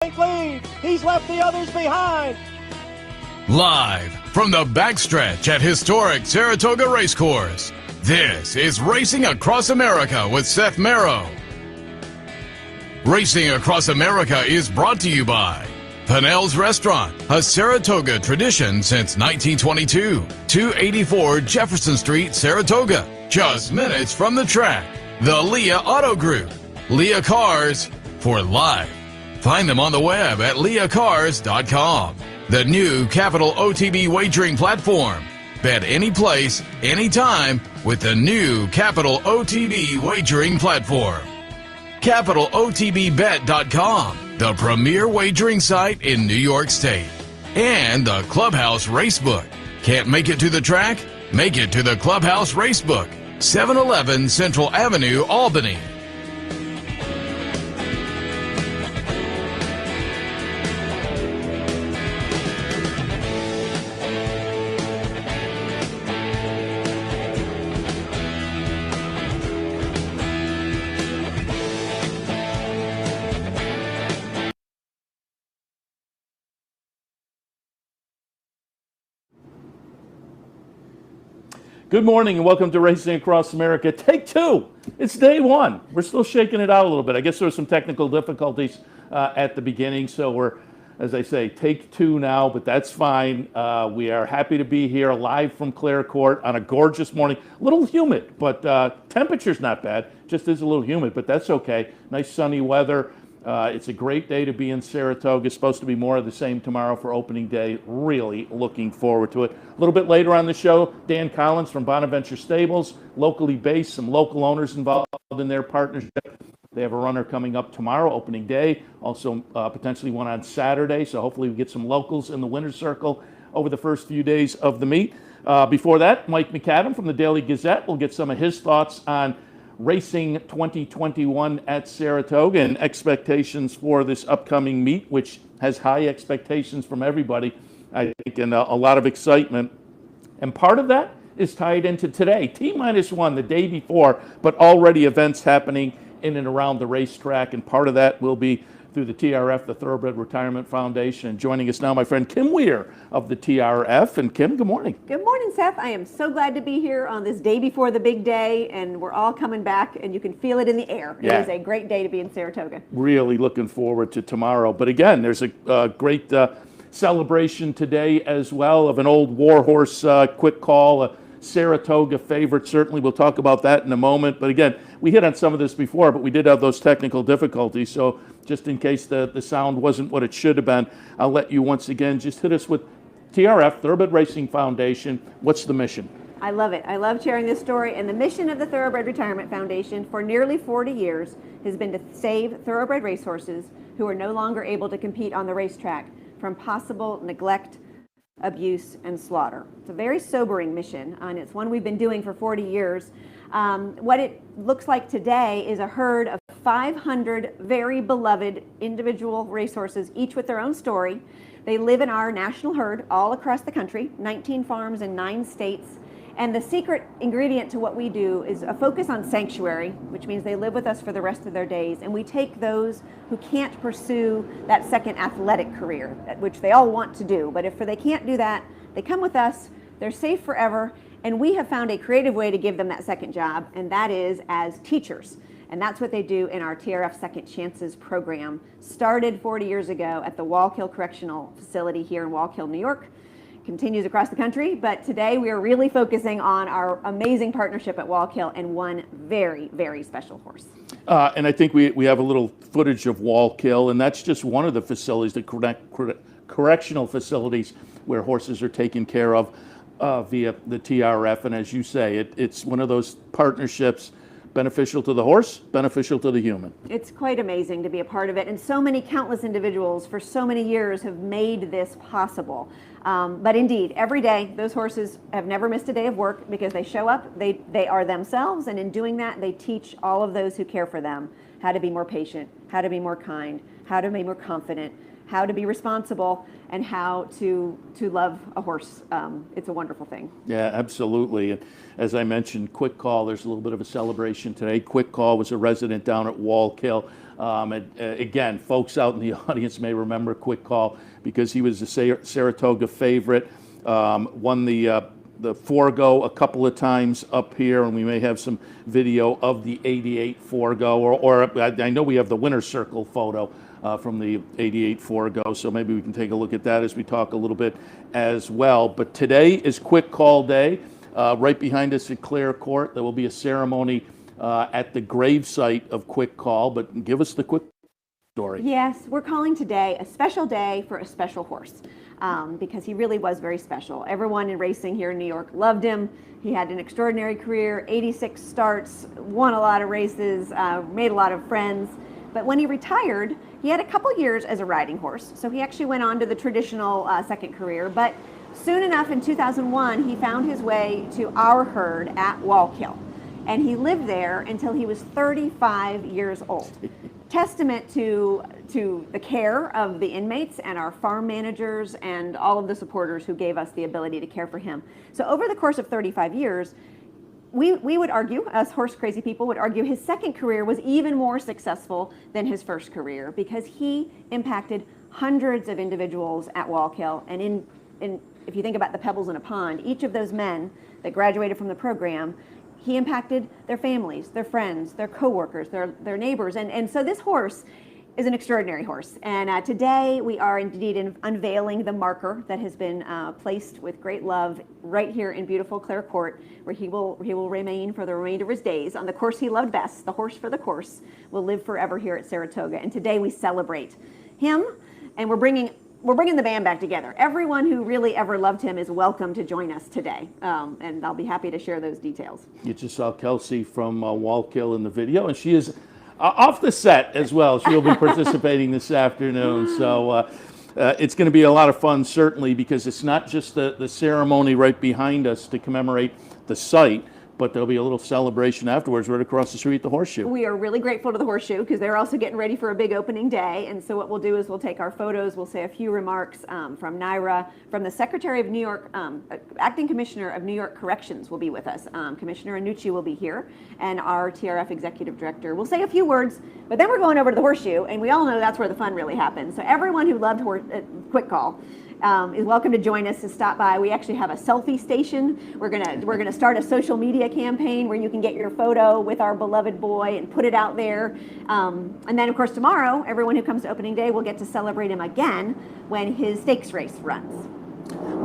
lead. He's left the others behind. Live from the backstretch at historic Saratoga Race Course, this is Racing Across America with Seth Merrow. Racing Across America is brought to you by Pinnell's Restaurant, a Saratoga tradition since 1922. 284 Jefferson Street, Saratoga, just minutes from the track. The Leah Auto Group, Leah Cars for life. Find them on the web at leahcars.com. The new Capital OTB wagering platform. Bet any place, anytime with the new Capital OTB wagering platform. CapitalOTBBet.com, the premier wagering site in New York State. And the Clubhouse Racebook. Can't make it to the track? Make it to the Clubhouse Racebook, 711 Central Avenue, Albany. Good morning and welcome to Racing Across America. Take two. It's day one. We're still shaking it out a little bit. I guess there were some technical difficulties at the beginning, so we're, as I say, take two now, but that's fine. We are happy to be here live from Clare Court on a gorgeous morning. A little humid, but temperature's not bad. Just is a little humid, but that's okay. Nice sunny weather. It's a great day to be in Saratoga. It's supposed to be more of the same tomorrow for opening day. Really looking forward to it. A little bit later on the show, Dan Collins from Bona Venture Stables, locally based, some local owners involved in their partnership. They have a runner coming up tomorrow, opening day, also potentially one on Saturday, so hopefully we get some locals in the winner's circle over the first few days of the meet. Before that, Mike MacAdam from the Daily Gazette will get some of his thoughts on Racing 2021 at Saratoga and expectations for this upcoming meet, which has high expectations from everybody, I think, and a lot of excitement. And part of that is tied into today, T-1, the day before, but already events happening in and around the racetrack, and part of that will be through the TRF, the Thoroughbred Retirement Foundation. And joining us now, my friend Kim Weir of the TRF. And Kim, good morning. Good morning, Seth. I am so glad to be here on this day before the big day, and we're all coming back, and you can feel it in the air. Yeah. It is a great day to be in Saratoga. Really looking forward to tomorrow. But again, there's a great celebration today as well of an old warhorse quick call, a Saratoga favorite. Certainly we'll talk about that in a moment. But again, we hit on some of this before, but we did have those technical difficulties. So just in case the sound wasn't what it should have been, I'll let you once again just hit us with TRF, Thoroughbred Racing Foundation. What's the mission? I love it. I love sharing this story. And the mission of the Thoroughbred Retirement Foundation for nearly 40 years has been to save thoroughbred racehorses who are no longer able to compete on the racetrack from possible neglect, abuse, and slaughter. It's a very sobering mission, and it's one we've been doing for 40 years. What it looks like today is a herd of 500 very beloved individual racehorses, each with their own story. They live in our national herd all across the country, 19 farms in 9 states. And the secret ingredient to what we do is a focus on sanctuary, which means they live with us for the rest of their days. And we take those who can't pursue that second athletic career, which they all want to do. But if they can't do that, they come with us, they're safe forever. And we have found a creative way to give them that second job, and that is as teachers. And that's what they do in our TRF Second Chances program, started 40 years ago at the Wallkill Correctional Facility here in Wallkill, New York. Continues across the country, but today we are really focusing on our amazing partnership at Wallkill and one very, very special horse. And I think we have a little footage of Wallkill, and that's just one of the facilities, the correctional facilities where horses are taken care of via the TRF. And as you say, it's one of those partnerships beneficial to the horse, beneficial to the human. It's quite amazing to be a part of it, and so many countless individuals for so many years have made this possible. But indeed, every day, those horses have never missed a day of work because they show up, they are themselves, and in doing that, they teach all of those who care for them how to be more patient, how to be more kind, how to be more confident, how to be responsible, and how to love a horse. It's a wonderful thing. Yeah, absolutely. And as I mentioned, Quick Call, there's a little bit of a celebration today. Quick Call was a resident down at Wallkill. Again, folks out in the audience may remember Quick Call because he was a Saratoga favorite. Won the Forego a couple of times up here, and we may have some video of the 88 Forego, or I know we have the winner's circle photo from the 88 Forego, so maybe we can take a look at that as we talk a little bit as well. But today is Quick Call Day. Right behind us at Clare Court, there will be a ceremony at the gravesite of Quick Call, but give us the quick story. Yes, we're calling today a special day for a special horse. Because he really was very special. Everyone in racing here in New York loved him. He had an extraordinary career, 86 starts, won a lot of races, made a lot of friends. But when he retired, he had a couple years as a riding horse. So he actually went on to the traditional second career. But soon enough, in 2001, he found his way to our herd at Wallkill. And he lived there until he was 35 years old. Testament to the care of the inmates and our farm managers and all of the supporters who gave us the ability to care for him. So over the course of 35 years, we would argue, us horse crazy people would argue, his second career was even more successful than his first career because he impacted hundreds of individuals at Wallkill. And if you think about the pebbles in a pond, each of those men that graduated from the program, he impacted their families, their friends, their coworkers, their neighbors. And so this horse is an extraordinary horse. And today we are indeed unveiling the marker that has been placed with great love right here in beautiful Clare Court, where he will remain for the remainder of his days on the course he loved best. The horse for the course will live forever here at Saratoga. And today we celebrate him, and we're bringing the band back together. Everyone who really ever loved him is welcome to join us today, and I'll be happy to share those details. You just saw Kelsey from Wallkill in the video, and she is off the set as well. She'll be participating this afternoon, so it's going to be a lot of fun, certainly, because it's not just the ceremony right behind us to commemorate the site, but there'll be a little celebration afterwards right across the street at the Horseshoe. We are really grateful to the Horseshoe because they're also getting ready for a big opening day. And so what we'll do is we'll take our photos, we'll say a few remarks from Naira, from the Secretary of New York, Acting Commissioner of New York Corrections will be with us. Commissioner Annucci will be here, and our TRF Executive Director will say a few words, but then we're going over to the Horseshoe, and we all know that's where the fun really happens. So everyone who loved Quick Call is welcome to join us, to stop by. We actually have a selfie station. We're gonna start a social media campaign where you can get your photo with our beloved boy and put it out there. And then, of course, tomorrow, everyone who comes to opening day will get to celebrate him again when his stakes race runs.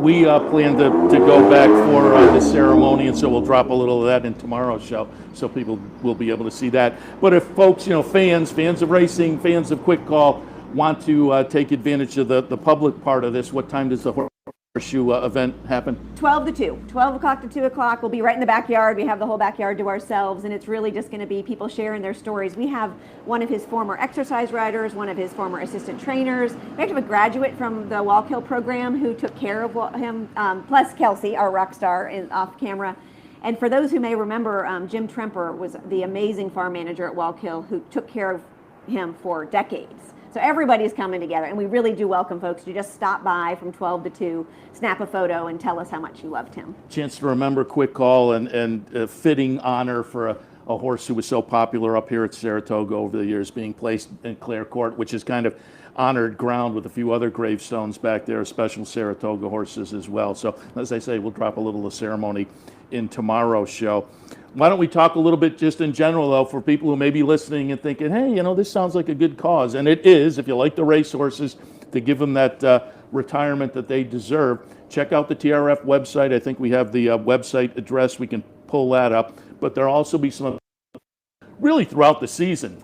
We plan to go back for the ceremony, and so we'll drop a little of that in tomorrow's show, so people will be able to see that. But if folks, fans of racing, fans of Quick Call, want to take advantage of the public part of this, what time does the Horseshoe event happen? 12 to 2. 12 o'clock to 2 o'clock. We'll be right in the backyard. We have the whole backyard to ourselves, and it's really just going to be people sharing their stories. We have one of his former exercise riders, one of his former assistant trainers. We actually have a graduate from the Wallkill program who took care of him, plus Kelsey, our rock star, off camera. And for those who may remember, Jim Tremper was the amazing farm manager at Wallkill who took care of him for decades. So everybody's coming together, and we really do welcome folks to just stop by from 12 to 2, snap a photo, and tell us how much you loved him. Chance to remember Quick Call and a fitting honor for a horse who was so popular up here at Saratoga over the years, being placed in Clare Court, which is kind of honored ground with a few other gravestones back there, special Saratoga horses as well. So as I say, we'll drop a little of the ceremony in tomorrow's show. Why don't we talk a little bit just in general, though, for people who may be listening and thinking, hey, this sounds like a good cause. And it is, if you like the racehorses, to give them that retirement that they deserve. Check out the TRF website. I think we have the website address. We can pull that up. But there'll also be some really throughout the season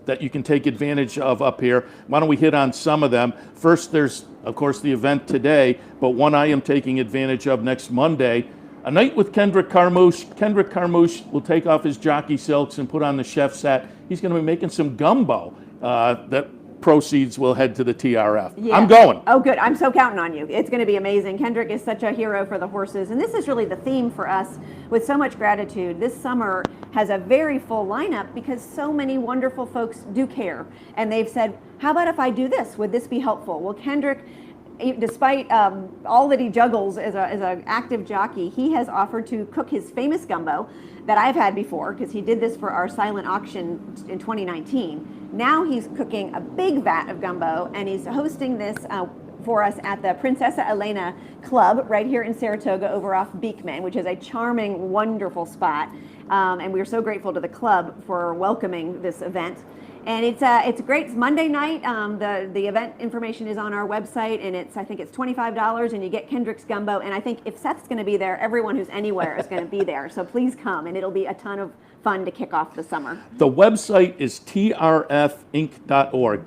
that you can take advantage of up here. Why don't we hit on some of them? First, there's, of course, the event today, but one I am taking advantage of next Monday. A night with Kendrick Carmouche. Kendrick Carmouche will take off his jockey silks and put on the chef's hat. He's going to be making some gumbo that proceeds will head to the TRF. Yeah. I'm going. Oh, good. I'm so counting on you. It's going to be amazing. Kendrick is such a hero for the horses, and this is really the theme for us with so much gratitude. This summer has a very full lineup because so many wonderful folks do care, and they've said, how about if I do this? Would this be helpful? Well, Kendrick, despite all that he juggles as an active jockey, he has offered to cook his famous gumbo that I've had before, because he did this for our silent auction in 2019. Now he's cooking a big vat of gumbo, and he's hosting this for us at the Princesa Elena Club right here in Saratoga over off Beekman, which is a charming, wonderful spot. And we're so grateful to the club for welcoming this event. And it's great. It's Monday night. The event information is on our website, and I think it's $25, and you get Kendrick's gumbo. And I think if Seth's going to be there, everyone who's anywhere is going to be there. So please come, and it'll be a ton of fun to kick off the summer. The website is trfinc.org,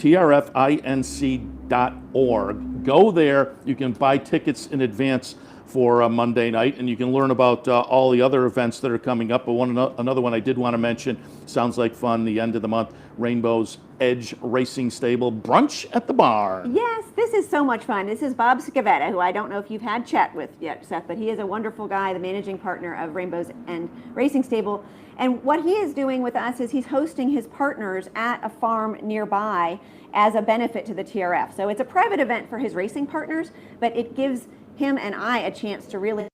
trfinc.org. Go there. You can buy tickets in advance for Monday night, and you can learn about all the other events that are coming up. But another one I did want to mention, sounds like fun, the end of the month, Rainbow's Edge Racing Stable Brunch at the Barn. Yes, this is so much fun. This is Bob Scavetta, who I don't know if you've had chat with yet, Seth, but he is a wonderful guy, the managing partner of Rainbow's End Racing Stable. And what he is doing with us is he's hosting his partners at a farm nearby as a benefit to the TRF. So it's a private event for his racing partners, but it gives him and I a chance to really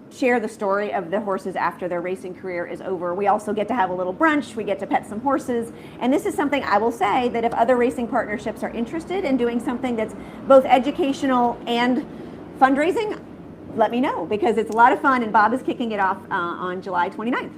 share the story of the horses after their racing career is over. We also get to have a little brunch, we get to pet some horses, and this is something I will say that if other racing partnerships are interested in doing something that's both educational and fundraising, let me know, because it's a lot of fun, and Bob is kicking it off on July 29th.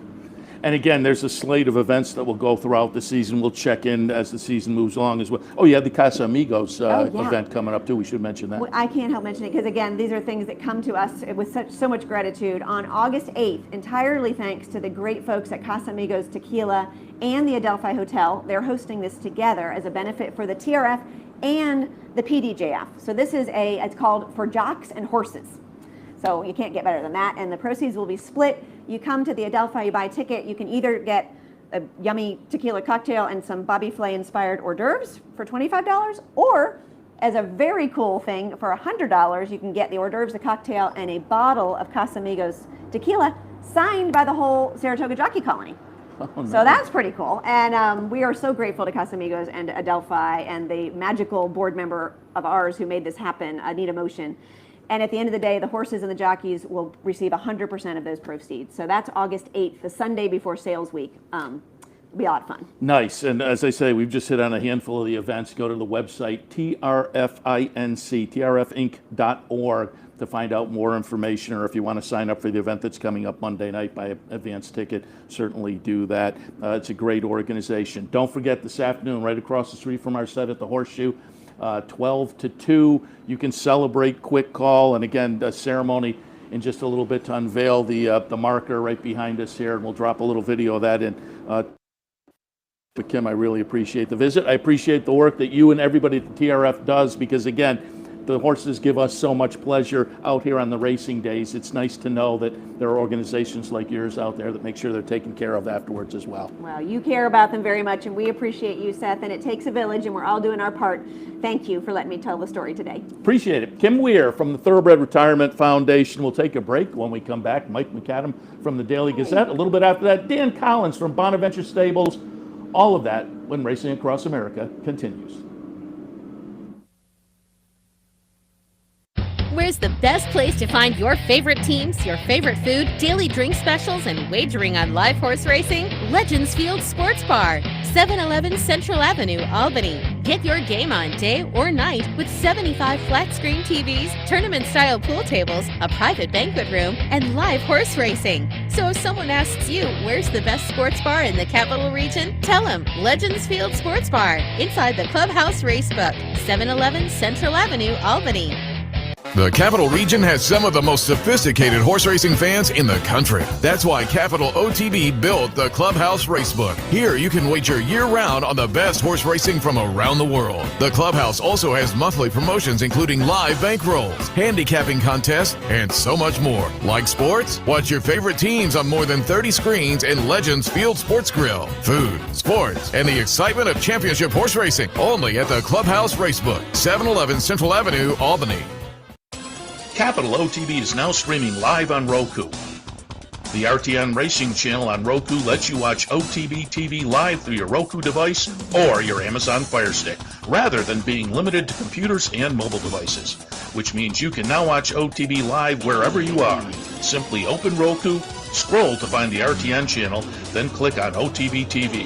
And again, there's a slate of events that will go throughout the season. We'll check in as the season moves along as well. Oh, yeah, the Casa Amigos event coming up too. We should mention that. Well, I can't help mentioning it because, again, these are things that come to us with so much gratitude. On August 8th, entirely thanks to the great folks at Casa Amigos Tequila and the Adelphi Hotel, they're hosting this together as a benefit for the TRF and the PDJF. So this is it's called For Jocks and Horses. So you can't get better than that. And the proceeds will be split. You come to the Adelphi, you buy a ticket. You can either get a yummy tequila cocktail and some Bobby Flay inspired hors d'oeuvres for $25, or as a very cool thing, for $100, you can get the hors d'oeuvres, the cocktail, and a bottle of Casamigos tequila signed by the whole Saratoga Jockey Colony. Oh, no. So that's pretty cool. And we are so grateful to Casamigos and Adelphi and the magical board member of ours who made this happen, Anita Motion. And at the end of the day, the horses and the jockeys will receive 100% of those proceeds. So that's August 8th, the Sunday before sales week. It'll be a lot of fun. Nice. And as I say, we've just hit on a handful of the events. Go to the website, trfinc.org, to find out more information, or if you want to sign up for the event that's coming up Monday night, buy an advance ticket, certainly do that. It's a great organization. Don't forget this afternoon, right across the street from our set at the Horseshoe, 12 to 2, you can celebrate Quick Call, and again, the ceremony in just a little bit to unveil the marker right behind us here, and we'll drop a little video of that in. But Kim, I really appreciate the visit. I appreciate the work that you and everybody at the TRF does, because again, the horses give us so much pleasure out here on the racing days. It's nice to know that there are organizations like yours out there that make sure they're taken care of afterwards as well. Well, you care about them very much, and we appreciate you, Seth, and it takes a village, and we're all doing our part. Thank you for letting me tell the story today. Appreciate it. Kim Weir from the Thoroughbred Retirement Foundation. We'll take a break. When we come back, Mike MacAdam from the Daily Gazette. A little bit after that, Dan Collins from Bona Venture Stables. All of that when Racing Across America continues. Where's the best place to find your favorite teams, your favorite food, daily drink specials, and wagering on live horse racing? Legends Field Sports Bar, 711 Central Avenue, Albany. Get your game on day or night with 75 flat-screen TVs, tournament-style pool tables, a private banquet room, and live horse racing. So if someone asks you, where's the best sports bar in the capital region? Tell them Legends Field Sports Bar, inside the Clubhouse Racebook, 711 Central Avenue, Albany. The Capital Region has some of the most sophisticated horse racing fans in the country. That's why Capital OTB built the Clubhouse Racebook. Here you can wager year-round on the best horse racing from around the world. The Clubhouse also has monthly promotions including live bankrolls, handicapping contests, and so much more. Like sports? Watch your favorite teams on more than 30 screens in Legends Field Sports Grill. Food, sports, and the excitement of championship horse racing. Only at the Clubhouse Racebook, 711 Central Avenue, Albany. Capital OTB is now streaming live on Roku. The RTN Racing channel on Roku lets you watch OTB TV live through your Roku device or your Amazon Fire Stick, rather than being limited to computers and mobile devices, which means you can now watch OTB live wherever you are. Simply open Roku, scroll to find the RTN channel, then click on OTB TV.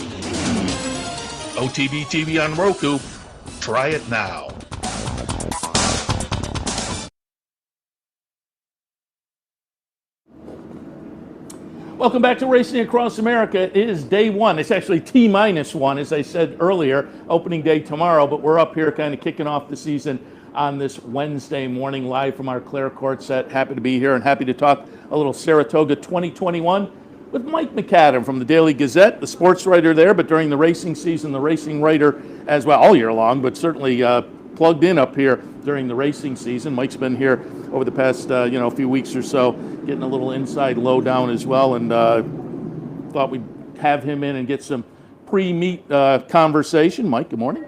OTB TV on Roku. Try it now. Welcome back to Racing Across America. It is day one. It's actually T-1, as I said earlier, opening day tomorrow, but we're up here kind of kicking off the season on this Wednesday morning live from our Clare Court set. Happy to be here and happy to talk a little Saratoga 2021 with Mike MacAdam from the Daily Gazette, the sports writer there, but during the racing season, the racing writer as well, all year long, but certainly plugged in up here during the racing season. Mike's been here over the past few weeks or so, getting a little inside lowdown as well, and thought we'd have him in and get some pre-meet conversation. Mike, good morning.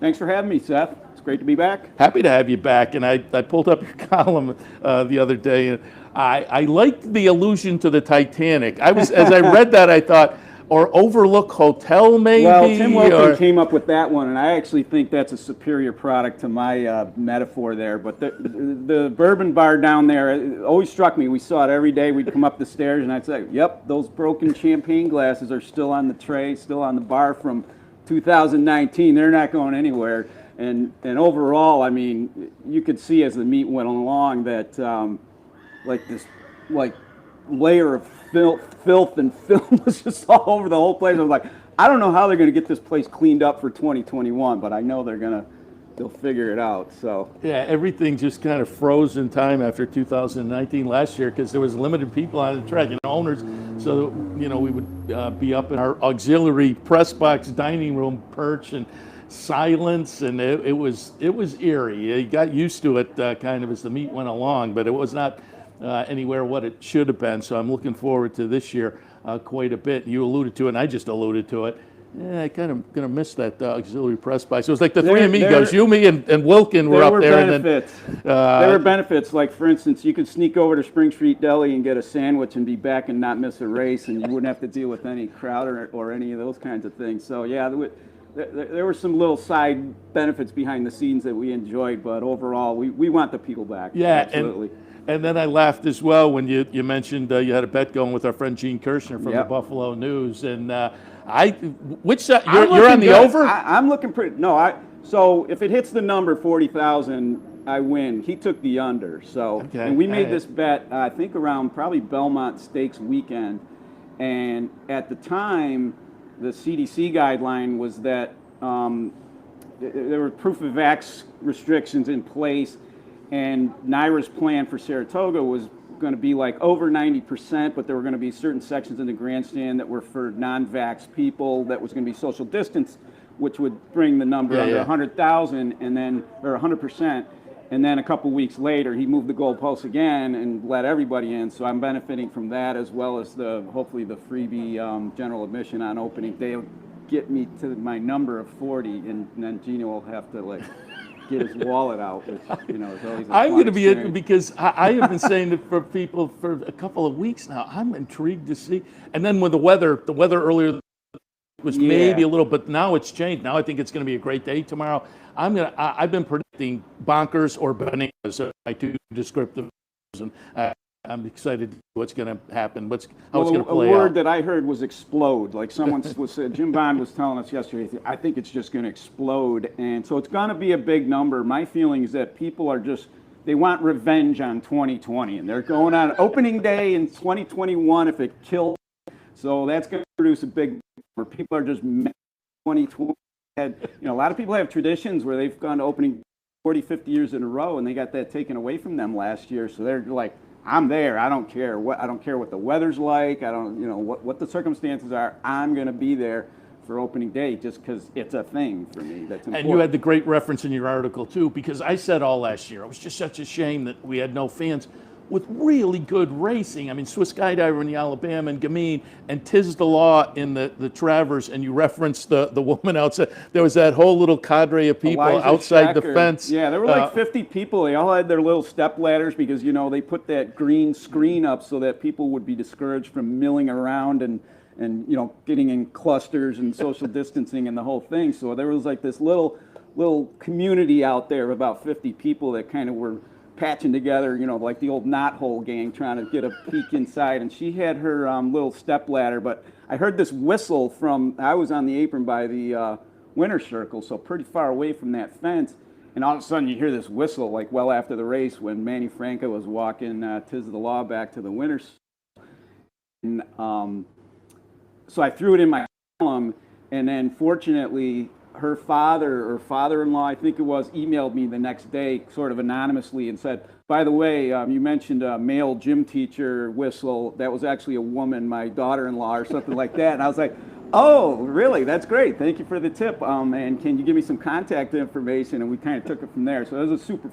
Thanks for having me, Seth. It's great to be back. Happy to have you back, and I pulled up your column the other day, and I liked the allusion to the Titanic. As I read that, I thought, or Overlook Hotel, maybe? Well, Tim Wilkin came up with that one, and I actually think that's a superior product to my metaphor there. But the bourbon bar down there, it always struck me. We saw it every day. We'd come up the stairs, and I'd say, yep, those broken champagne glasses are still on the tray, still on the bar from 2019. They're not going anywhere. And overall, I mean, you could see as the meet went along that this layer of filth and film was just all over the whole place. I was like, I don't know how they're going to get this place cleaned up for 2021, but I know they'll figure it out. So yeah, everything just kind of froze in time after 2019 last year because there was limited people on the track, owners. So we would be up in our auxiliary press box dining room perch and silence, and it was eerie. You got used to it kind of as the meet went along, but it was not anywhere what it should have been. So I'm looking forward to this year quite a bit. You alluded to it, and I just alluded to it. Yeah, I kind of going to miss that auxiliary press box. So it was like the three amigos. You, me, and Wilkin were up there. Benefits. There were benefits. Like, for instance, you could sneak over to Spring Street Deli and get a sandwich and be back and not miss a race, and you wouldn't have to deal with any crowd or any of those kinds of things. So, yeah, there were some little side benefits behind the scenes that we enjoyed, but overall, we want the people back. Yeah, absolutely. And then I laughed as well when you mentioned you had a bet going with our friend Gene Kirshner from the Buffalo News. And which side? You're on the good. over? I'm looking pretty. No, so if it hits the number 40,000, I win. He took the under. So and we made this bet I think around probably Belmont Stakes weekend. And at the time, the CDC guideline was that there were proof of vax restrictions in place. And NYRA's plan for Saratoga was going to be like over 90%, but there were going to be certain sections in the grandstand that were for non-vax people that was going to be social distance, which would bring the number under 100,000 and then, or 100%. And then a couple weeks later, he moved the goalposts again and let everybody in. So I'm benefiting from that, as well as hopefully the freebie general admission on opening day will get me to my number of 40, and then Gino will have to get his wallet out, which is always a I'm going to be experience. because I have been saying it for people for a couple of weeks now. I'm intrigued to see. And then with the weather earlier was maybe a little, but now it's changed. Now I think it's going to be a great day tomorrow. I've been predicting bonkers or bananas, my two descriptives, and I'm excited to see what's going to happen. How it's going to play out. A word that I heard was explode. Like someone Jim Bond was telling us yesterday, I think it's just going to explode. And so it's going to be a big number. My feeling is that people are they want revenge on 2020. And they're going on opening day in 2021 if it kills. So that's going to produce a big number. People are just mad 2020. A lot of people have traditions where they've gone to opening 40, 50 years in a row, and they got that taken away from them last year. So they're like, I'm there. I don't care what the weather's like. I don't, what the circumstances are. I'm going to be there for opening day just because it's a thing for me that's important. And you had the great reference in your article too, because I said all last year, it was just such a shame that we had no fans with really good racing. I mean, Swiss Skydiver in the Alabama and Gamine and Tiz the Law in the Travers, and you referenced the woman outside. There was that whole little cadre of people Eliza outside Schecker. the fence. Yeah, there were like 50 people. They all had their little step ladders because, they put that green screen up so that people would be discouraged from milling around and getting in clusters and social distancing and the whole thing. So there was like this little community out there of about 50 people that kind of were patching together, like the old knothole gang trying to get a peek inside. And she had her little step ladder, but I heard this whistle I was on the apron by the winner circle, so pretty far away from that fence. And all of a sudden you hear this whistle, like well after the race when Manny Franco was walking Tiz the Law back to the winners. And so I threw it in my column, and then fortunately her father or father-in-law, I think it was, emailed me the next day sort of anonymously and said, by the way, you mentioned a male gym teacher whistle. That was actually a woman, my daughter-in-law or something like that. And I was like, oh, really? That's great. Thank you for the tip. And can you give me some contact information? And we kind of took it from there. So it was a super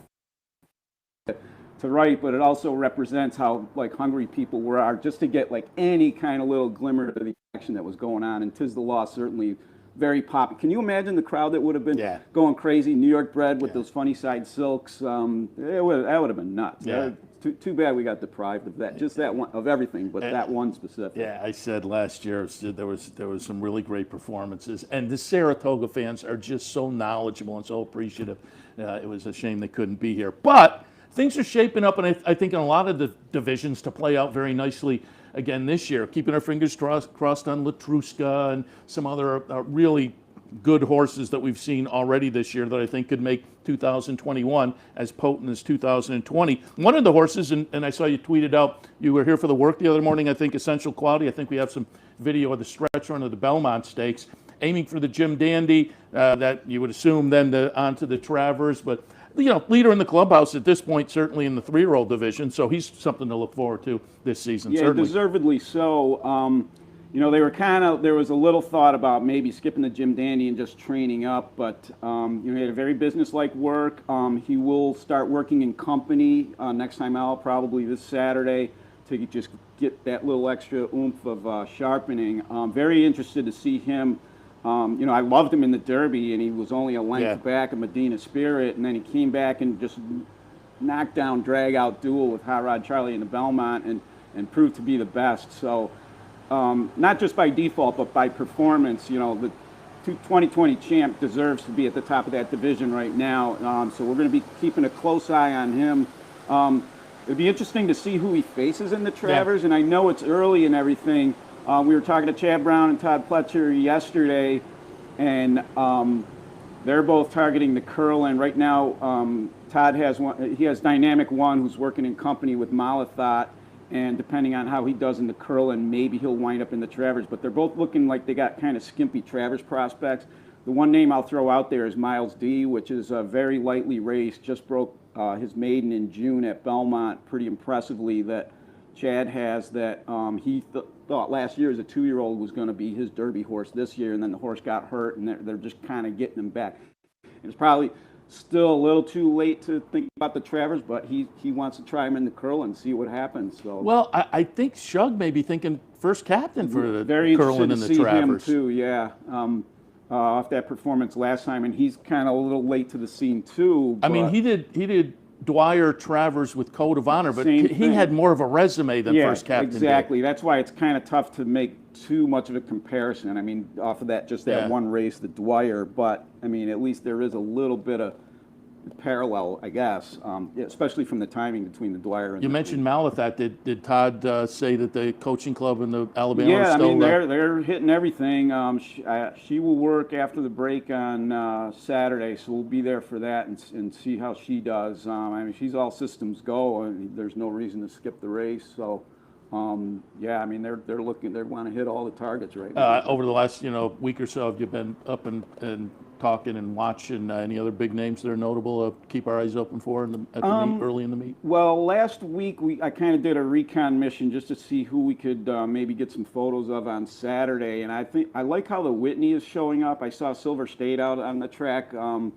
to write, but it also represents how hungry people are just to get any kind of little glimmer of the action that was going on. And Tiz the Law certainly very popular. Can you imagine the crowd that would have been going crazy? New York bred with those funny side silks. That would have been nuts. Yeah. Too bad we got deprived of that. Just that one of everything, but that one specific. Yeah, I said last year there was some really great performances, and the Saratoga fans are just so knowledgeable and so appreciative. It was a shame they couldn't be here, but things are shaping up, and I think in a lot of the divisions to play out very nicely again this year. Keeping our fingers crossed on Latruska and some other really good horses that we've seen already this year that I think could make 2021 as potent as 2020. One of the horses, and I saw you tweeted out, you were here for the work the other morning, I think Essential Quality. I think we have some video of the stretch run of the Belmont Stakes, aiming for the Jim Dandy, that you would assume then onto the Travers, but leader in the clubhouse at this point, certainly in the 3-year-old division, so he's something to look forward to this season. Yeah, certainly. Deservedly so. They were there was a little thought about maybe skipping the Jim Dandy and just training up, but he had a very business-like work. He will start working in company next time out, probably this Saturday, to just get that little extra oomph of sharpening. Very interested to see him. I loved him in the Derby, and he was only a length back of Medina Spirit, and then he came back and just knocked down, drag-out duel with Hot Rod Charlie in the Belmont and proved to be the best. So not just by default, but by performance, the 2020 champ deserves to be at the top of that division right now. So we're going to be keeping a close eye on him. It'd be interesting to see who he faces in the Travers, and I know it's early and everything. We were talking to Chad Brown and Todd Pletcher yesterday, and they're both targeting the Curlin. Right now, Todd has one. He has Dynamic One, who's working in company with Malathot, and depending on how he does in the Curlin, maybe he'll wind up in the Travers. But they're both looking like they got kind of skimpy Travers prospects. The one name I'll throw out there is Miles D, which is a very lightly raced, just broke his maiden in June at Belmont pretty impressively, that Chad has, that he thought last year as a 2-year-old was going to be his Derby horse this year, and then the horse got hurt, and they're just kind of getting him back. It's probably still a little too late to think about the Travers, but he wants to try him in the Curl and see what happens. So, well, I think Shug may be thinking first captain for the very Curlin interested and to the see Travers. him too, yeah. Off that performance last time, and he's kind of a little late to the scene too. I mean, he did Dwyer Travers with Code of Honor, but he thing. had more of a resume than first captain. Exactly. Did. That's why it's kind of tough to make too much of a comparison. I mean, off of that one race, the Dwyer, but I mean, at least there is a little bit of parallel, I guess, especially from the timing between the Dwyer and. You mentioned Malathot. Did Todd say that the coaching club in the Alabama? Yeah, are still, I mean they're hitting everything. She will work after the break on Saturday, so we'll be there for that and see how she does. I mean, she's all systems go. I mean, there's no reason to skip the race. So, yeah, I mean they want to hit all the targets right now. Over the last week or so, have you been up and talking and watching? Any other big names that are notable to keep our eyes open for at the meet, early in the meet? Well, last week I kind of did a recon mission just to see who we could maybe get some photos of on Saturday, and I like how the Whitney is showing up. I saw Silver State out on the track on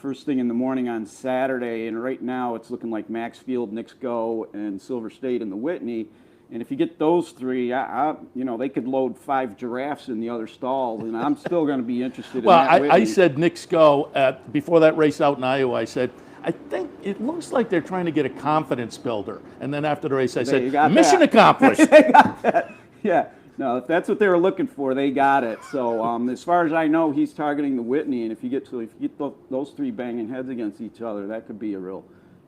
first thing in the morning on Saturday, and right now it's looking like Maxfield, Knicks Go, and Silver State in the Whitney. And if you get those three, they could load 5 giraffes in the other stalls, and I'm still going to be interested in that. Well, I said Knicks Go before that race out in Iowa. I said, I think it looks like they're trying to get a confidence builder. And then after the race, I said, mission accomplished. They got that. Yeah. No, if that's what they were looking for, they got it. So as far as I know, he's targeting the Whitney, and if you get those 3 banging heads against each other, that could be a real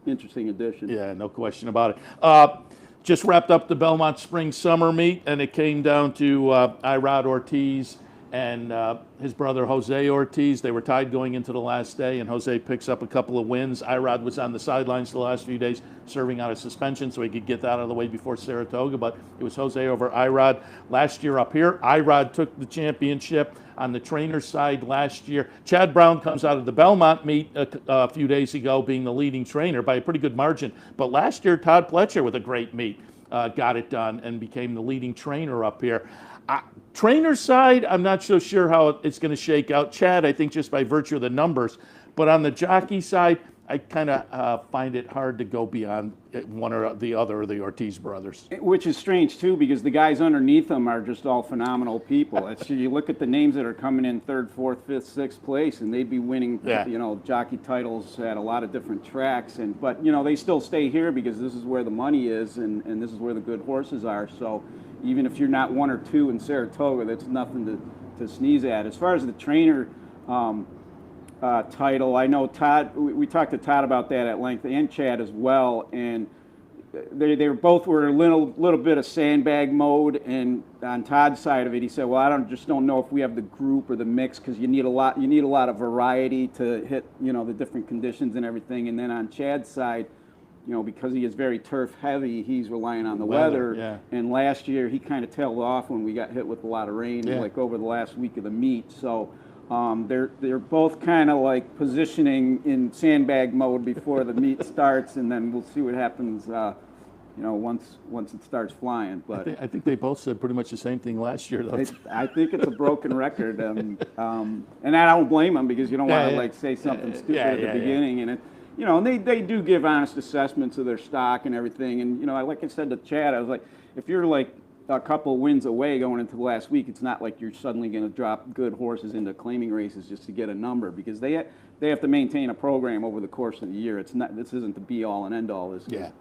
interesting addition. Yeah, no question about it. Just wrapped up the Belmont Spring Summer Meet, and it came down to Irod Ortiz and his brother Jose Ortiz. They were tied going into the last day, and Jose picks up a couple of wins. Irod was on the sidelines the last few days, serving out a suspension, so he could get that out of the way before Saratoga, but it was Jose over Irod. Last year up here, Irod took the championship. On the trainer side last year, Chad Brown comes out of the Belmont meet a few days ago being the leading trainer by a pretty good margin. But last year, Todd Pletcher with a great meet got it done and became the leading trainer up here. Trainer side, I'm not so sure how it's going to shake out. Chad, I think just by virtue of the numbers. But on the jockey side, I kind of find it hard to go beyond one or the other of the Ortiz brothers. Which is strange, too, because the guys underneath them are just all phenomenal people. You look at the names that are coming in 3rd, 4th, 5th, 6th place, and they'd be winning, jockey titles at a lot of different tracks. But they still stay here because this is where the money is, and this is where the good horses are. So even if you're not 1 or 2 in Saratoga, that's nothing to sneeze at. As far as the trainer title, I know Todd, we talked to Todd about that at length, and Chad as well, and they both were a little bit of sandbag mode. And on Todd's side of it, he said, well, I just don't know if we have the group or the mix, because you need a lot of variety to hit the different conditions and everything. And then on Chad's side, because he is very turf heavy, he's relying on the weather. Yeah. And last year he kind of tailed off when we got hit with a lot of rain, like over the last week of the meet. So they're both kind of like positioning in sandbag mode before the meet starts, and then we'll see what happens. Once it starts flying. But I think they both said pretty much the same thing last year, though. I think it's a broken record, and I don't blame them, because you don't want to say something stupid at the beginning, and they do give honest assessments of their stock and everything. And like I said to Chad, I was like, if you're like a couple wins away going into the last week, it's not like you're suddenly going to drop good horses into claiming races just to get a number, because they have to maintain a program over the course of the year. This isn't the be all and end all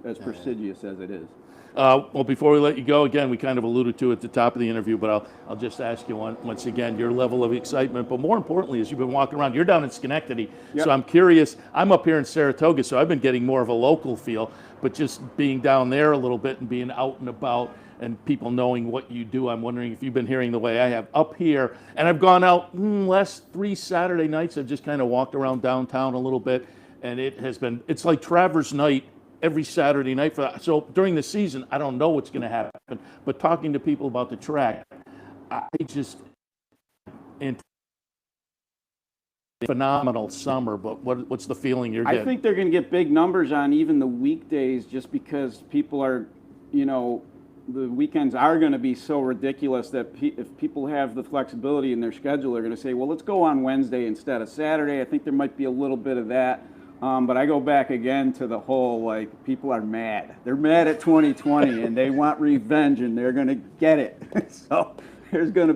as prestigious as it is. Well, before we let you go, again, we kind of alluded to it at the top of the interview, but I'll just ask you once again your level of excitement. But more importantly, as you've been walking around, you're down in Schenectady, so I'm curious. I'm up here in Saratoga, so I've been getting more of a local feel. But just being down there a little bit and being out and about and people knowing what you do, I'm wondering if you've been hearing the way I have up here. And I've gone out last 3 Saturday nights. I've just kind of walked around downtown a little bit, and it's like Travers night every Saturday night for that. So during the season, I don't know what's going to happen, but talking to people about the track, I just phenomenal summer. But what's the feeling you're getting? I think they're going to get big numbers on even the weekdays, just because people are, the weekends are going to be so ridiculous that if people have the flexibility in their schedule, they're going to say, well, let's go on Wednesday instead of Saturday. I think there might be a little bit of that. But I go back again to the whole, people are mad. They're mad at 2020, and they want revenge, and they're going to get it. So there's going to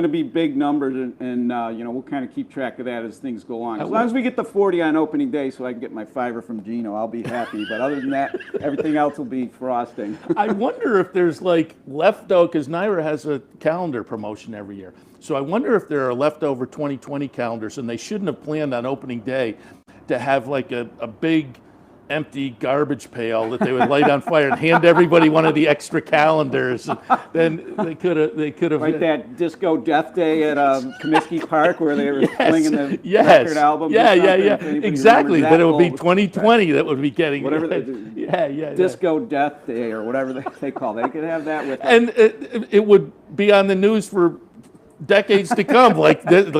be big numbers, and we'll kind of keep track of that as things go on. As long as we get the 40 on opening day, so I can get my $5 from Gino, I'll be happy. But other than that, everything else will be frosting. I wonder if there's leftover, because Naira has a calendar promotion every year. So I wonder if there are leftover 2020 calendars, and they shouldn't have planned on opening day to have a big empty garbage pail that they would light on fire and hand everybody one of the extra calendars. And then they could have like that Disco Death Day at Comiskey Park, where they were flinging the record album. Yeah. Exactly. That it would be 2020 that would be getting whatever. Disco Death Day or whatever they call it. They could have that with. And it would be on the news for decades to come, like this.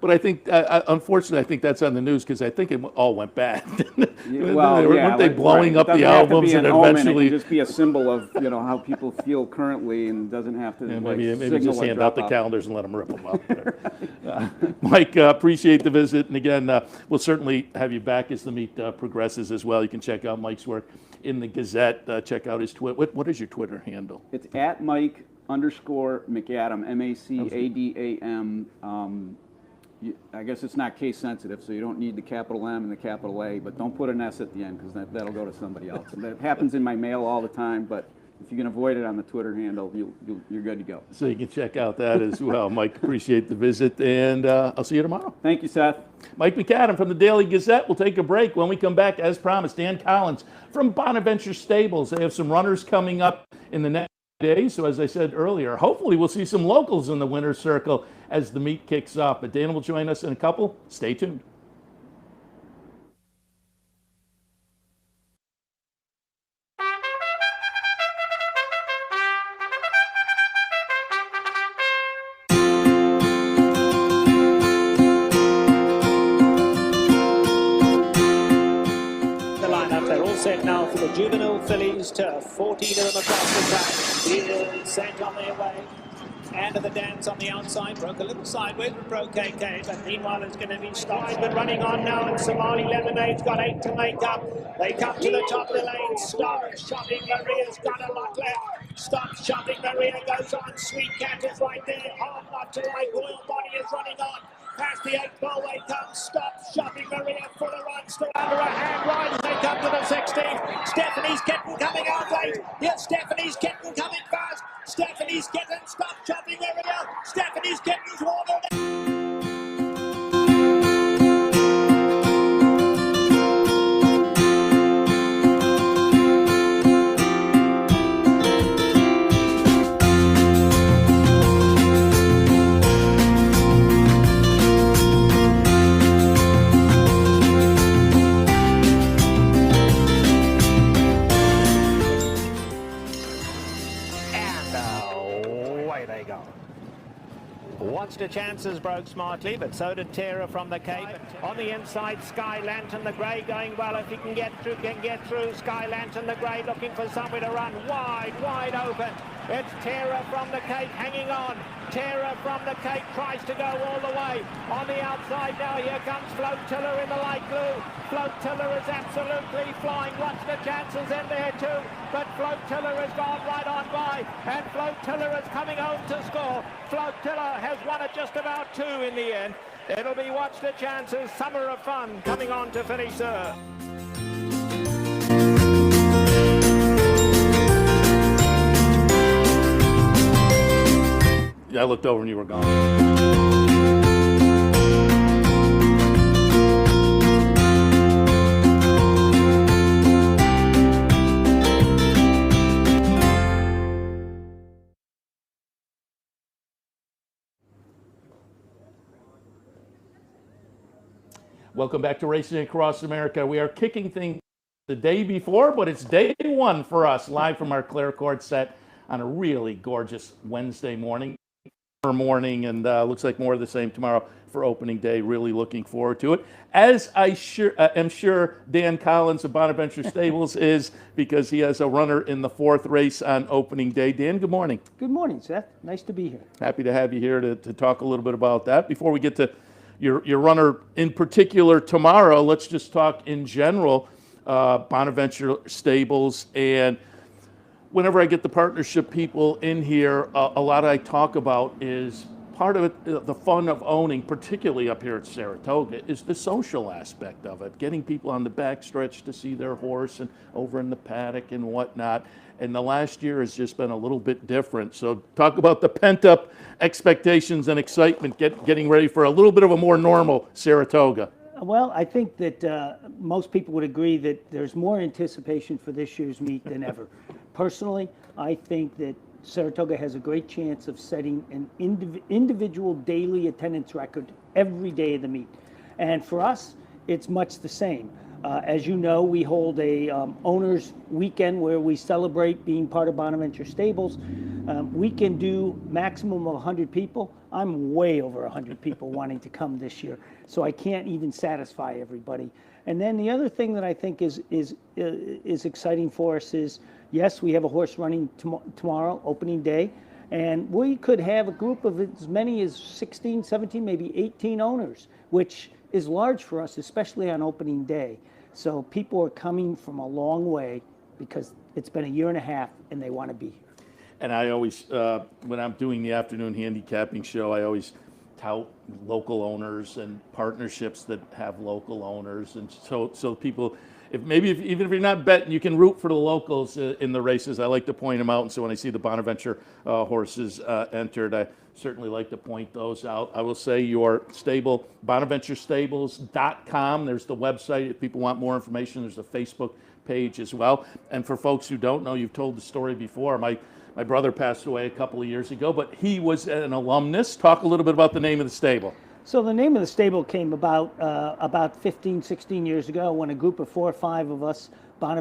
But I think, unfortunately, I think that's on the news because I think it all went bad. Weren't they blowing up the albums and eventually? It can just be a symbol of how people feel currently, and doesn't have to. Maybe just hand out the calendars and let them rip them up. Mike, appreciate the visit, and again, we'll certainly have you back as the meet progresses as well. You can check out Mike's work in the Gazette. Check out his Twitter. What is your Twitter handle? It's at Mike _MacAdam, MacAdam. I guess it's not case sensitive, so you don't need the capital M and the capital A, but don't put an S at the end because that'll go to somebody else. And that happens in my mail all the time, but if you can avoid it on the Twitter handle, you're good to go. So you can check out that as well. Mike, appreciate the visit, and I'll see you tomorrow. Thank you, Seth. Mike MacAdam from the Daily Gazette. We'll take a break. When we come back, as promised, Dan Collins from Bona Venture Stables. They have some runners coming up in the next days. So as I said earlier, hopefully we'll see some locals in the winner's circle as the meet kicks off. But Dan will join us in a couple. Stay tuned. Set now for the juvenile fillies to 14 of them across the track. Weir sent on their way. And the dance on the outside, broke a little sideways, but broke KK. But meanwhile, it's going to be stopped. But running on now, and Somali Lemonade's got 8 to make up. They come to the top of the lane. Stop Shopping Maria's got a lot left. Stop Shopping Maria goes on. Sweet Cat is right there. Hard not to like. Royal Body is running on. Past the 8 ball way comes. Stop Shopping Maria. Fuller on. Still under a hand ride as they come to the 16th. Stephanie's Kitten coming out late. Here's Stephanie's Kitten coming fast. Stephanie's Kitten. Stop Shopping Maria. Stephanie's Kitten's watered. Watched her chances, broke smartly, but so did Terra from the Cape. On the inside, Sky Lantern, the grey going well. If he can get through. Sky Lantern, the grey, looking for somewhere to run. Wide open. It's Terra from the Cape hanging on. Terra from the Cape tries to go all the way. On the outside now, here comes Flotilla in the light blue. Flotilla is absolutely flying. Watch the chances in there too. But Flotilla has gone right on by. And Flotilla is coming home to score. Flotilla has won it just about 2 in the end. It'll be Watch the Chances, Summer of Fun coming on to finish third. Yeah, I looked over and you were gone. Welcome back to Racing Across America. We are kicking things the day before, but it's day 1 for us, live from our Clare Court set on a really gorgeous Wednesday morning. And looks like more of the same tomorrow for opening day. Really looking forward to it. As I am sure Dan Collins of Bona Venture Stables is, because he has a runner in the 4th race on opening day. Dan, good morning. Good morning, Seth. Nice to be here. Happy to have you here to talk a little bit about that. Before we get to your runner in particular tomorrow, let's just talk in general, Bona Venture Stables. And whenever I get the partnership people in here, a lot I talk about is part of it, the fun of owning, particularly up here at Saratoga, is the social aspect of it, getting people on the backstretch to see their horse and over in the paddock and whatnot. And the last year has just been a little bit different. So talk about the pent-up expectations and excitement, getting ready for a little bit of a more normal Saratoga. Well, I think that most people would agree that there's more anticipation for this year's meet than ever. Personally, I think that Saratoga has a great chance of setting an individual daily attendance record every day of the meet. And for us, it's much the same. As you know, we hold a owners weekend where we celebrate being part of Bona Venture Stables. We can do maximum of 100 people. I'm way over 100 people wanting to come this year, so I can't even satisfy everybody. And then the other thing that I think is exciting for us is, yes, we have a horse running tomorrow, opening day, and we could have a group of as many as 16, 17, maybe 18 owners, which is large for us, especially on opening day. So people are coming from a long way because it's been a year and a half and they want to be here. And I always, when I'm doing the afternoon handicapping show, I always tout local owners and partnerships that have local owners. And so people, even if you're not betting, you can root for the locals in the races. I like to point them out. And so when I see the Bona Venture horses entered, I certainly like to point those out. I will say your stable, BonaVentureStables.com. There's the website. If people want more information, there's a Facebook page as well. And for folks who don't know, you've told the story before. My brother passed away a couple of years ago, but he was an alumnus. Talk a little bit about the name of the stable. So the name of the stable came about 15, 16 years ago when a group of 4 or 5 of us,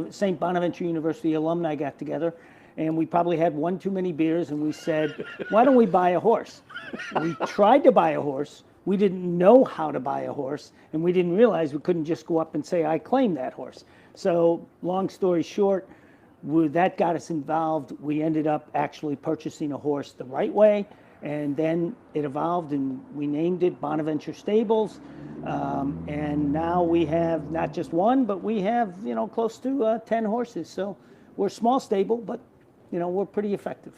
St. Bonaventure University alumni, got together, and we probably had one too many beers, and we said, why don't we buy a horse? We tried to buy a horse. We didn't know how to buy a horse, and we didn't realize we couldn't just go up and say, I claim that horse. So long story short, that got us involved. We ended up actually purchasing a horse the right way, and then it evolved and we named it Bona Venture Stables. And now we have not just one, but we have, close to 10 horses. So we're a small stable, but, we're pretty effective.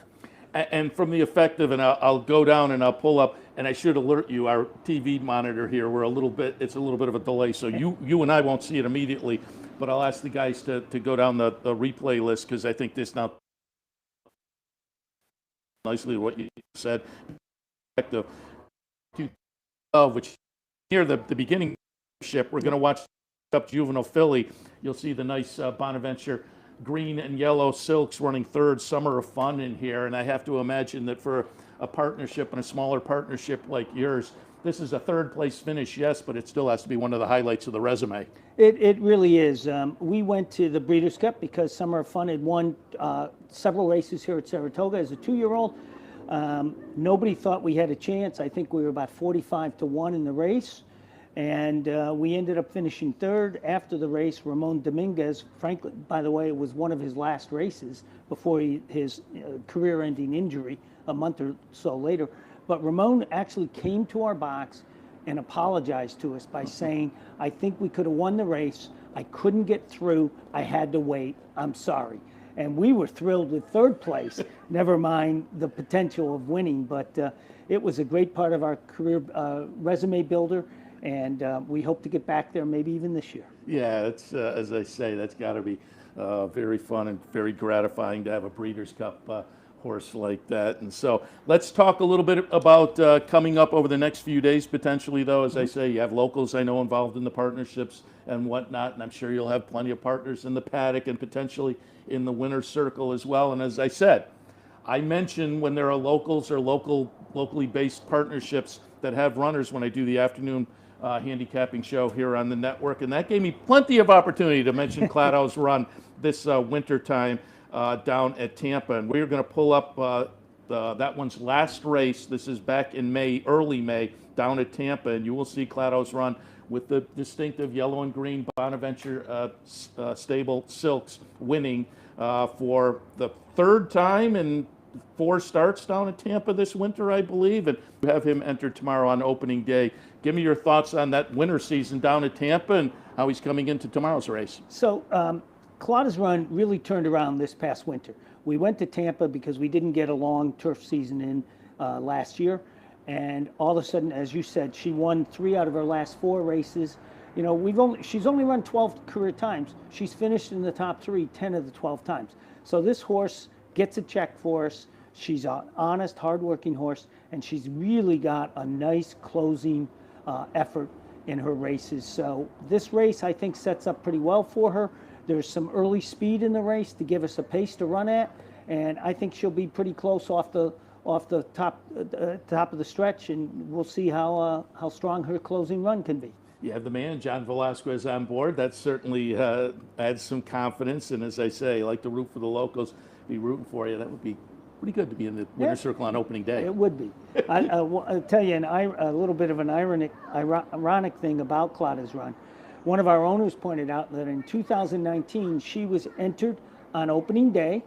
And from the effective, and I'll go down and I'll pull up, and I should alert you, our TV monitor here, it's a little bit of a delay, so you and I won't see it immediately, but I'll ask the guys to go down the replay list, because I think this now nicely what you said. Effective 2012, which near the beginning ship, we're going to watch up juvenile filly. You'll see the nice Bona Venture green and yellow silks running third, Summer of Fun in here, and I have to imagine that for a partnership and a smaller partnership like yours, this is a third place finish, yes, but it still has to be one of the highlights of the resume. It really is. We went to the Breeders' Cup because Summer of Fun had won several races here at Saratoga as a 2-year-old. Nobody thought we had a chance. I think we were about 45-1 in the race. And we ended up finishing third. After the race, Ramon Dominguez, frankly, by the way, it was one of his last races before his career-ending injury a month or so later. But Ramon actually came to our box and apologized to us by saying, I think we could have won the race. I couldn't get through. I had to wait. I'm sorry. And we were thrilled with third place, never mind the potential of winning. But it was a great part of our career resume builder. And we hope to get back there maybe even this year. Yeah, it's as I say, that's got to be very fun and very gratifying to have a Breeders' Cup horse like that. And so let's talk a little bit about coming up over the next few days potentially, though. As I say, you have locals I know involved in the partnerships and whatnot, and I'm sure you'll have plenty of partners in the paddock and potentially in the winner's circle as well. And as I said, I mention when there are locals or locally based partnerships that have runners when I do the afternoon handicapping show here on the network, and that gave me plenty of opportunity to mention Claddo's run this winter time down at Tampa. And we're going to pull up that one's last race. This is back in May, early May, down at Tampa, and you will see Claddo's run with the distinctive yellow and green Bona Venture stable silks winning for the third time in 4 starts down at Tampa this winter, I believe, and you have him entered tomorrow on opening day. Give me your thoughts on that winter season down at Tampa and how he's coming into tomorrow's race. So Claddo's run really turned around this past winter. We went to Tampa because we didn't get a long turf season in last year, and all of a sudden, as you said, she won 3 out of her last 4 races. She's only run 12 career times. She's finished in the top 3 10 of the 12 times. So this horse gets a check for us. She's an honest, hardworking horse, and she's really got a nice closing effort in her races. So this race, I think, sets up pretty well for her. There's some early speed in the race to give us a pace to run at, and I think she'll be pretty close off the top of the stretch, and we'll see how strong her closing run can be. you have the man, John Velasquez, on board. That certainly adds some confidence. And as I say, I like to root for the locals, be rooting for you. That would be pretty good to be in the winner's circle on opening day. It would be. I'll tell you a little bit of an ironic thing about Claudia's run. One of our owners pointed out that in 2019, she was entered on opening day,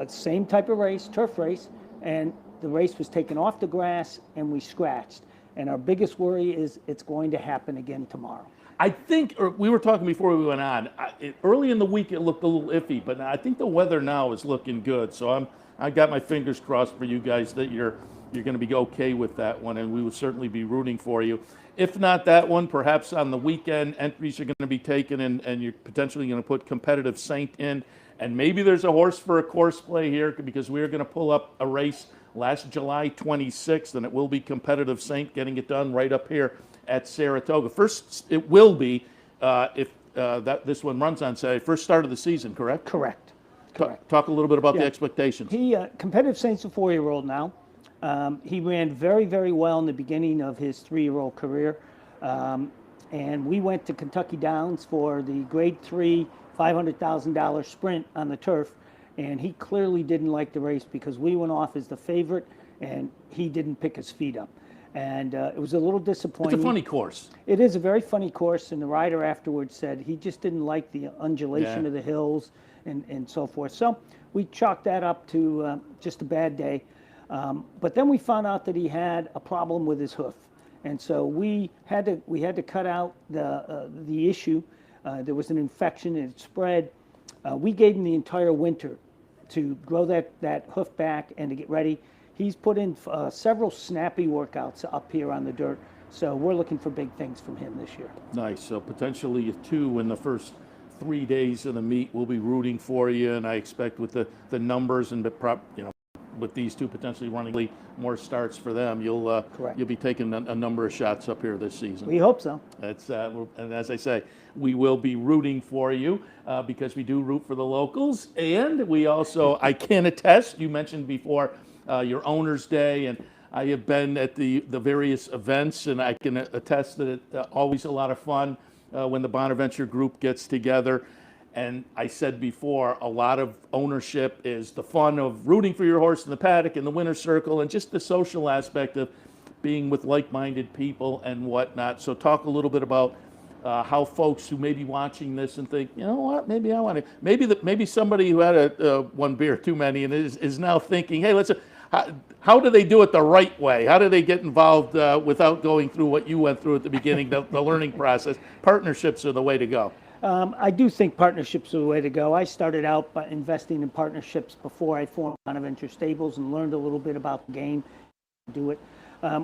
same type of race, turf race, and the race was taken off the grass and we scratched. And our biggest worry is it's going to happen again tomorrow. I think, or we were talking before we went on, early in the week it looked a little iffy, but I think the weather now is looking good. So I got my fingers crossed for you guys that you're going to be okay with that one, and we will certainly be rooting for you. If not that one, perhaps on the weekend, entries are going to be taken, and you're potentially going to put Competitive Saint in. And maybe there's a horse for a course play here, because we're going to pull up a race last July 26th, and it will be Competitive Saint getting it done right up here at Saratoga. First, it will be, if this one runs on Saturday, first start of the season, correct? Correct. Talk a little bit about the expectations. Competitive Saint's a 4-year-old now. He ran very, very well in the beginning of his 3-year-old career. And we went to Kentucky Downs for the Grade 3 $500,000 sprint on the turf. And he clearly didn't like the race because we went off as the favorite and he didn't pick his feet up. And it was a little disappointing. It's a funny course. It is a very funny course, and the rider afterwards said he just didn't like the undulation of the hills and so forth. So we chalked that up to just a bad day. But then we found out that he had a problem with his hoof. And so we had to cut out the issue. There was an infection, and it spread. We gave him the entire winter to grow that hoof back and to get ready. He's put in several snappy workouts up here on the dirt, so we're looking for big things from him this year. Nice. So potentially 2 in the first 3 days of the meet. We'll be rooting for you, and I expect with the numbers and with these 2 potentially running more starts for them, you'll be taking a number of shots up here this season. We hope so. That's and as I say, we will be rooting for you because we do root for the locals, and we also, I can attest, you mentioned before your Owner's Day, and I have been at the various events, and I can attest that it's always a lot of fun when the Bona Venture group gets together. And I said before, a lot of ownership is the fun of rooting for your horse in the paddock in the winner's circle, and just the social aspect of being with like-minded people and whatnot. So talk a little bit about how folks who may be watching this and think, you know what, maybe I want to, maybe somebody who had one beer too many and is now thinking, hey, how do they do it the right way? How do they get involved without going through what you went through at the beginning, the learning process? Partnerships are the way to go. I do think partnerships are the way to go. I started out by investing in partnerships before I formed Bona Venture Stables and learned a little bit about the game. Do it.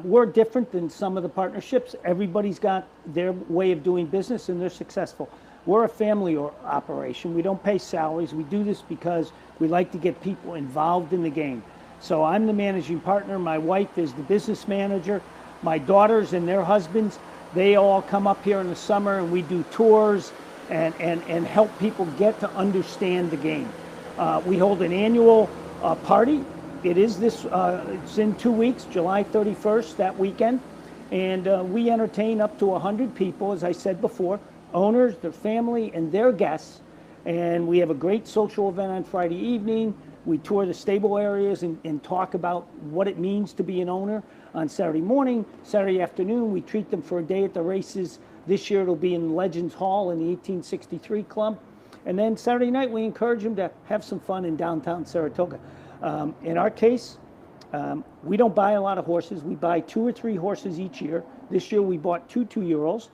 We're different than some of the partnerships. Everybody's got their way of doing business and they're successful. We're a family operation. We don't pay salaries. We do this because we like to get people involved in the game. So I'm the managing partner. My wife is the business manager. My daughters and their husbands, they all come up here in the summer and we do tours and help people get to understand the game. We hold an annual party. It is it's in 2 weeks, July 31st, that weekend. And we entertain up to 100 people, as I said before, owners, their family, and their guests. And we have a great social event on Friday evening. We tour the stable areas and talk about what it means to be an owner on Saturday morning. Saturday afternoon, we treat them for a day at the races. This year it'll be in Legends Hall in the 1863 Club. And then Saturday night, we encourage them to have some fun in downtown Saratoga. In our case, we don't buy a lot of horses. We buy 2 or 3 horses each year. This year we bought 2 2-year-olds.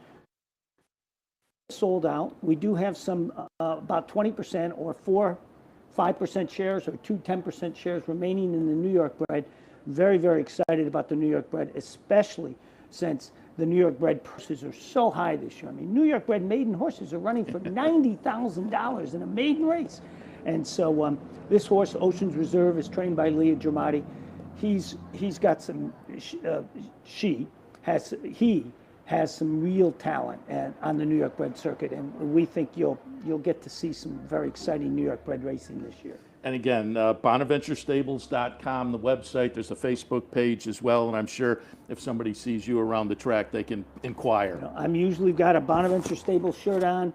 Sold out. We do have some about 20% or 5% shares or 2 10% shares remaining in the New York bred. Very, very excited about the New York bred, especially since the New York bred purses are so high this year. I mean, New York bred maiden horses are running for $90,000 in a maiden race. And so this horse, Ocean's Reserve, is trained by Leah Dramati. He's got some, he has some real talent on the New York bred circuit, and we think you'll get to see some very exciting New York bred racing this year. And again, BonaVentureStables.com, the website. There's a Facebook page as well, and I'm sure if somebody sees you around the track, they can inquire. I'm usually got a Bonaventure Stables shirt on.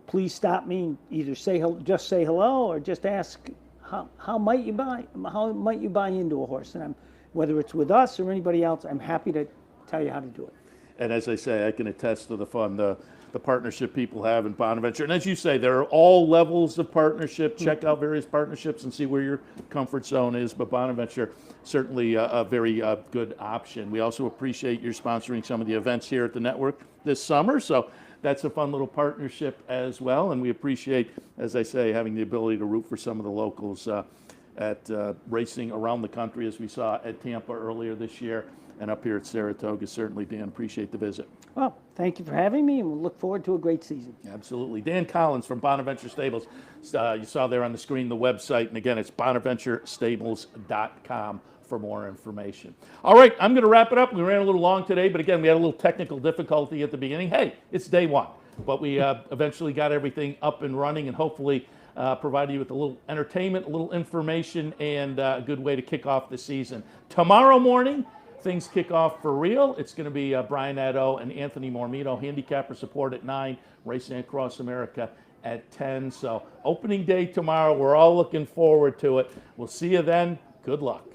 Please stop me. Either just say hello, or just ask how might you buy into a horse. And whether it's with us or anybody else, I'm happy to tell you how to do it. And as I say, I can attest to the fun, the partnership people have in Bonaventure. And as you say, there are all levels of partnership. Check out various partnerships and see where your comfort zone is. But Bonaventure, certainly a very good option. We also appreciate your sponsoring some of the events here at the network this summer. So that's a fun little partnership as well. And we appreciate, as I say, having the ability to root for some of the locals at racing around the country, as we saw at Tampa earlier this year. And up here at Saratoga, certainly, Dan, appreciate the visit. Well, thank you for having me, and we'll look forward to a great season. Absolutely. Dan Collins from Bonaventure Stables. You saw there on the screen the website, and again, it's BonaventureStables.com for more information. All right, I'm going to wrap it up. We ran a little long today, but again, we had a little technical difficulty at the beginning. Hey, it's day one, but we eventually got everything up and running, and hopefully provided you with a little entertainment, a little information, and a good way to kick off the season. Tomorrow morning, things kick off for real. It's going to be Brian Nadeau and Anthony Mormino, handicapper support at 9, racing across America at 10. So opening day tomorrow. We're all looking forward to it. We'll see you then. Good luck.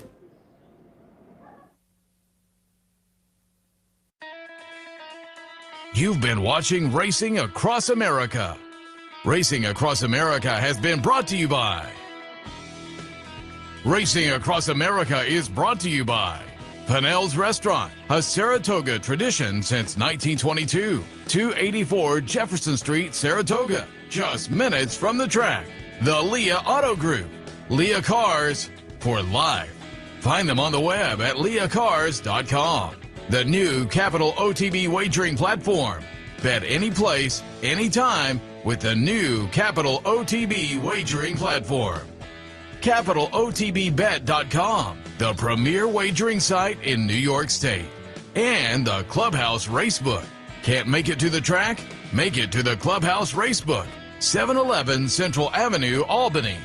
You've been watching Racing Across America. Racing Across America has been brought to you by. Racing Across America is brought to you by Pinnell's Restaurant, a Saratoga tradition since 1922. 284 Jefferson Street, Saratoga, just minutes from the track. The Leah Auto Group, Leah Cars for life. Find them on the web at leahcars.com. The new Capital OTB wagering platform. Bet any place, anytime with the new Capital OTB wagering platform. CapitalOTBBet.com, the premier wagering site in New York State. And the Clubhouse Racebook. Can't make it to the track? Make it to the Clubhouse Racebook, 711 Central Avenue, Albany.